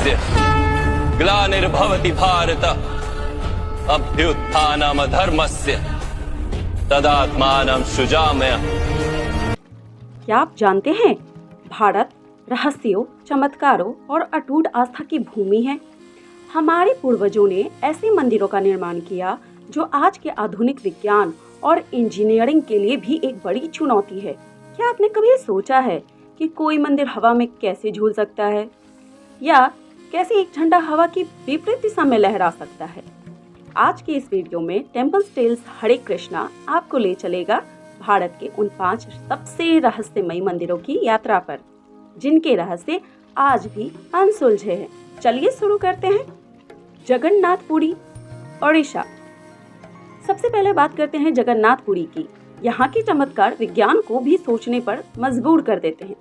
धर्मस्य ग्लानिर्भवति भारत अभ्युत्थानमधर्मस्य तदात्मानं सृजाम्यहम्। क्या आप जानते हैं, भारत रहस्यों, चमत्कारों और अटूट आस्था की भूमि है। हमारे पूर्वजों ने ऐसे मंदिरों का निर्माण किया जो आज के आधुनिक विज्ञान और इंजीनियरिंग के लिए भी एक बड़ी चुनौती है। क्या आपने कभी सोचा है कि कोई मंदिर हवा में कैसे झूल सकता है, या कैसे एक झंडा हवा की विपरीत दिशा में लहरा सकता है? आज के इस वीडियो में टेम्पल्स टेल्स हरे कृष्णा आपको ले चलेगा भारत के उन 5 सबसे रहस्यमयी मंदिरों की यात्रा पर, जिनके रहस्य आज भी अनसुलझे हैं। चलिए शुरू करते हैं। जगन्नाथपुरी, ओडिशा। सबसे पहले बात करते हैं जगन्नाथपुरी की। यहाँ के चमत्कार विज्ञान को भी सोचने पर मजबूर कर देते हैं।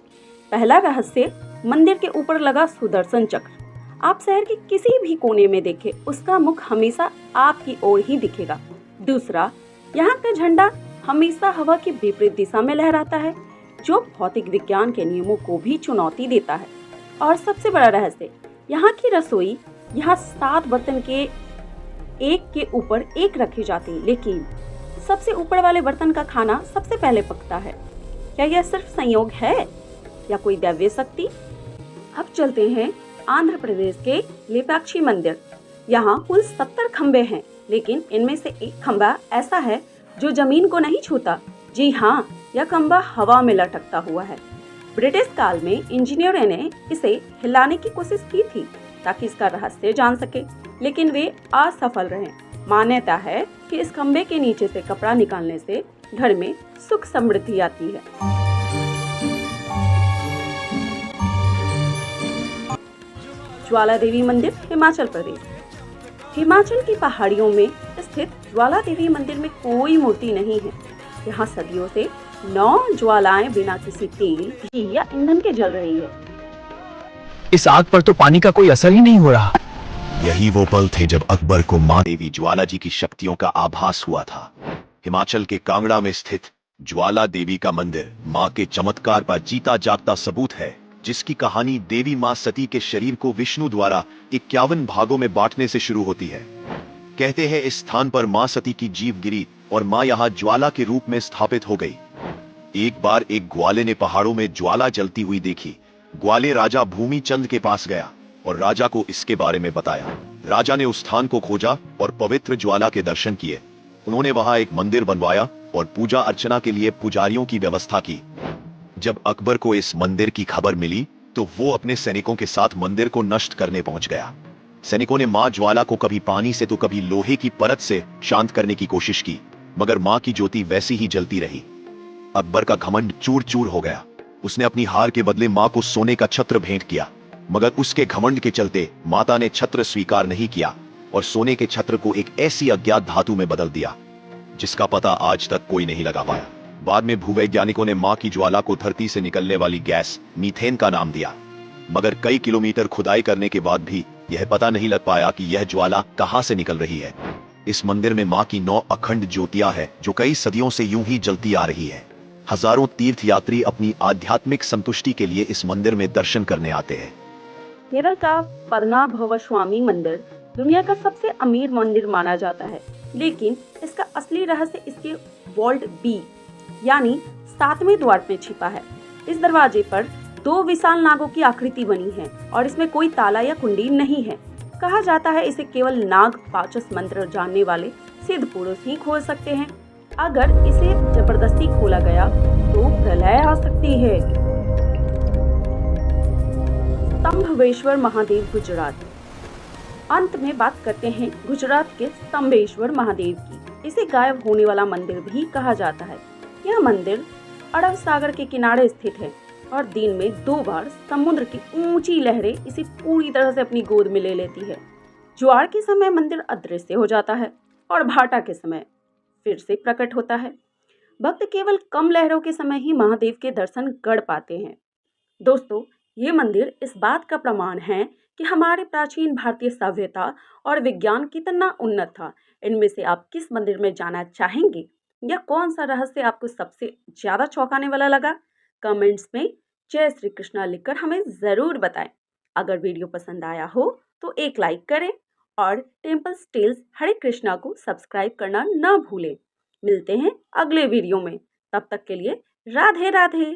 पहला रहस्य, मंदिर के ऊपर लगा सुदर्शन चक्र। आप शहर के किसी भी कोने में देखें, उसका मुख हमेशा आपकी ओर ही दिखेगा। दूसरा, यहाँ का झंडा हमेशा हवा की विपरीत दिशा में लहराता है, जो भौतिक विज्ञान के नियमों को भी चुनौती देता है। और सबसे बड़ा रहस्य, यहाँ की रसोई, यहाँ 7 बर्तन एक के ऊपर एक रखे जाते हैं, लेकिन सबसे ऊपर वाले बर्तन का खाना सबसे पहले पकता है। क्या यह सिर्फ संयोग है या कोई दैवीय शक्ति? अब चलते हैं आंध्र प्रदेश के लेपाक्षी मंदिर। यहाँ कुल 70 खंबे हैं, लेकिन इनमें से एक खंबा ऐसा है जो जमीन को नहीं छूता। जी हाँ, यह खंबा हवा में लटकता हुआ है। ब्रिटिश काल में इंजीनियरों ने इसे हिलाने की कोशिश की थी ताकि इसका रहस्य जान सके, लेकिन वे असफल रहे। मान्यता है कि इस खंबे के नीचे से कपड़ा निकालने से घर में सुख समृद्धि आती है। ज्वाला देवी मंदिर, हिमाचल प्रदेश। हिमाचल की पहाड़ियों में स्थित ज्वाला देवी मंदिर में कोई मूर्ति नहीं है। यहाँ सदियों से 9 ज्वालाएं बिना किसी तेल, घी या ईंधन के जल रही है। इस आग पर तो पानी का कोई असर ही नहीं हो रहा। यही वो पल थे जब अकबर को मां देवी ज्वाला जी की शक्तियों का आभास हुआ था। हिमाचल के कांगड़ा में स्थित ज्वाला देवी का मंदिर मां के चमत्कार का जीता जागता सबूत है, जिसकी कहानी देवी मां सती के शरीर को विष्णु द्वारा 51 भागों में बांटने से शुरू होती है। कहते हैं इस स्थान पर मां सती की जीभ गिरी और मां यहाँ ज्वाला के रूप में स्थापित हो गई। एक बार एक ग्वाले ने पहाड़ों में ज्वाला जलती हुई देखी। ग्वाले राजा भूमि चंद के पास गया और राजा को इसके बारे में बताया। राजा ने उस स्थान को खोजा और पवित्र ज्वाला के दर्शन किए। उन्होंने वहां एक मंदिर बनवाया और पूजा अर्चना के लिए पुजारियों की व्यवस्था की। जब अकबर को इस मंदिर की खबर मिली तो वो अपने सैनिकों के साथ मंदिर को नष्ट करने पहुंच गया। सैनिकों ने मां ज्वाला को कभी पानी से तो कभी लोहे की परत से शांत करने की कोशिश की, मगर मां की ज्योति वैसी ही जलती रही। अकबर का घमंड चूर चूर हो गया। उसने अपनी हार के बदले मां को सोने का छत्र भेंट किया, मगर उसके घमंड के चलते माता ने छत्र स्वीकार नहीं किया और सोने के छत्र को एक ऐसी अज्ञात धातु में बदल दिया जिसका पता आज तक कोई नहीं लगा पाया। बाद में भूवैज्ञानिकों ने मां की ज्वाला को धरती से निकलने वाली गैस मीथेन का नाम दिया, मगर कई किलोमीटर खुदाई करने के बाद भी यह पता नहीं लग पाया कि यह ज्वाला कहां से निकल रही है। इस मंदिर में मां की 9 अखंड ज्योतियां हैं जो कई सदियों से यूं ही जलती आ रही है। हजारों तीर्थयात्री अपनी आध्यात्मिक संतुष्टि के लिए इस मंदिर में दर्शन करने आते हैं। केरल का पद्मनाभस्वामी स्वामी मंदिर दुनिया का सबसे अमीर मंदिर माना जाता है, लेकिन इसका असली रहस्य इसके वॉल्ट बी यानी 7वें द्वार में छिपा है। इस दरवाजे पर 2 विशाल नागों की आकृति बनी है और इसमें कोई ताला या कुंडी नहीं है। कहा जाता है इसे केवल नाग पाचस मंत्र जानने वाले सिद्ध पुरुष ही खोल सकते हैं। अगर इसे जबरदस्ती खोला गया तो प्रलय आ सकती है। स्तंभवेश्वर महादेव, गुजरात। अंत में बात करते हैं गुजरात के स्तंभेश्वर महादेव की। इसे गायब होने वाला मंदिर भी कहा जाता है। यह मंदिर अरब सागर के किनारे स्थित है और दिन में 2 बार समुद्र की ऊंची लहरें इसे पूरी तरह से अपनी गोद में ले लेती है। ज्वार के समय मंदिर अदृश्य हो जाता है और भाटा के समय फिर से प्रकट होता है। भक्त केवल कम लहरों के समय ही महादेव के दर्शन कर पाते हैं। दोस्तों, ये मंदिर इस बात का प्रमाण है कि हमारे प्राचीन भारतीय सभ्यता और विज्ञान कितना उन्नत था। इनमें से आप किस मंदिर में जाना चाहेंगे या कौन सा रहस्य आपको सबसे ज्यादा चौंकाने वाला लगा? कमेंट्स में जय श्री कृष्णा लिखकर हमें जरूर बताएं। अगर वीडियो पसंद आया हो तो एक लाइक करें और टेम्पल्स टेल्स हरे कृष्णा को सब्सक्राइब करना न भूलें। मिलते हैं अगले वीडियो में, तब तक के लिए राधे राधे।